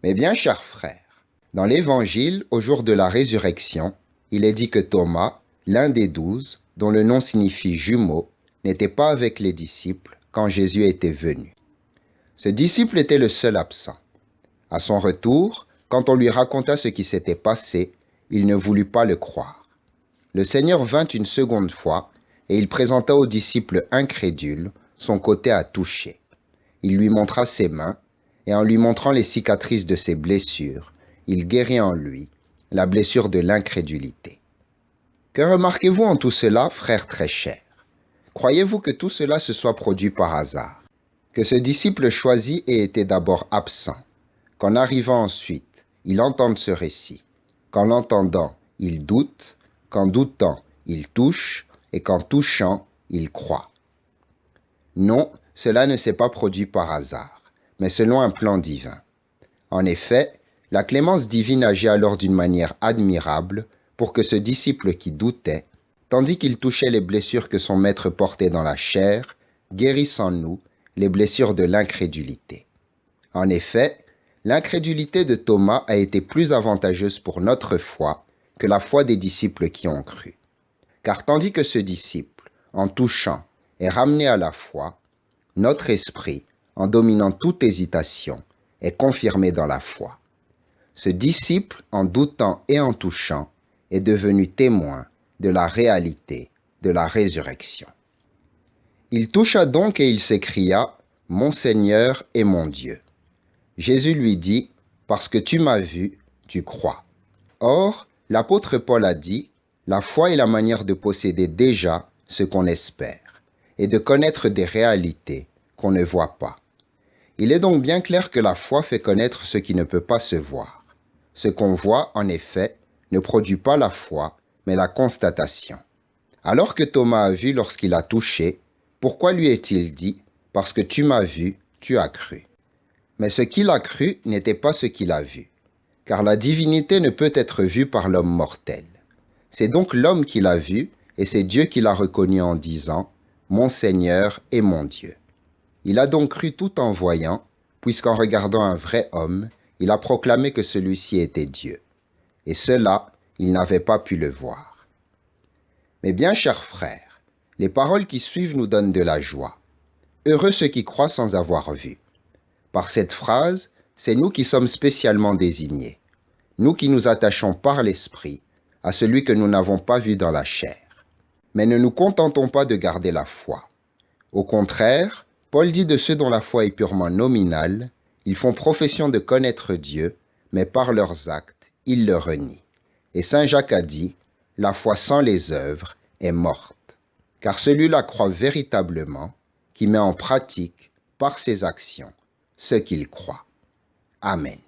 Mes bien chers frères, dans l'Évangile, au jour de la résurrection, il est dit que Thomas, l'un des 12, dont le nom signifie jumeau, n'était pas avec les disciples quand Jésus était venu. Ce disciple était le seul absent. À son retour, quand on lui raconta ce qui s'était passé, il ne voulut pas le croire. Le Seigneur vint une seconde fois et il présenta au disciple incrédule son côté à toucher. Il lui montra ses mains et en lui montrant les cicatrices de ses blessures, il guérit en lui la blessure de l'incrédulité. Que remarquez-vous en tout cela, frères très chers? Croyez-vous que tout cela se soit produit par hasard? Que ce disciple choisi ait été d'abord absent, qu'en arrivant ensuite, il entende ce récit, qu'en l'entendant, il doute, qu'en doutant, il touche, et qu'en touchant, il croit? Non, cela ne s'est pas produit par hasard, mais selon un plan divin. En effet, la clémence divine agit alors d'une manière admirable pour que ce disciple qui doutait, tandis qu'il touchait les blessures que son maître portait dans la chair, guérisse en nous les blessures de l'incrédulité. En effet, l'incrédulité de Thomas a été plus avantageuse pour notre foi que la foi des disciples qui ont cru. Car tandis que ce disciple, en touchant, est ramené à la foi, notre esprit, en dominant toute hésitation, est confirmé dans la foi. Ce disciple, en doutant et en touchant, est devenu témoin de la réalité de la résurrection. Il toucha donc et il s'écria « Mon Seigneur et mon Dieu ». Jésus lui dit « Parce que tu m'as vu, tu crois ». Or, l'apôtre Paul a dit « La foi est la manière de posséder déjà ce qu'on espère et de connaître des réalités qu'on ne voit pas. » Il est donc bien clair que la foi fait connaître ce qui ne peut pas se voir. Ce qu'on voit, en effet, ne produit pas la foi, mais la constatation. Alors que Thomas a vu lorsqu'il a touché, pourquoi lui est-il dit « Parce que tu m'as vu, tu as cru ». Mais ce qu'il a cru n'était pas ce qu'il a vu, car la divinité ne peut être vue par l'homme mortel. C'est donc l'homme qui l'a vu, et c'est Dieu qui l'a reconnu en disant « Mon Seigneur et mon Dieu ». Il a donc cru tout en voyant, puisqu'en regardant un vrai homme, il a proclamé que celui-ci était Dieu. Et cela, il n'avait pas pu le voir. Mais bien chers frères, les paroles qui suivent nous donnent de la joie. Heureux ceux qui croient sans avoir vu. Par cette phrase, c'est nous qui sommes spécialement désignés, nous qui nous attachons par l'Esprit à celui que nous n'avons pas vu dans la chair. Mais ne nous contentons pas de garder la foi. Au contraire, Paul dit de ceux dont la foi est purement nominale, ils font profession de connaître Dieu, mais par leurs actes, ils le renient. Et saint Jacques a dit, la foi sans les œuvres est morte. Car celui-là croit véritablement, qui met en pratique, par ses actions, ce qu'il croit. Amen.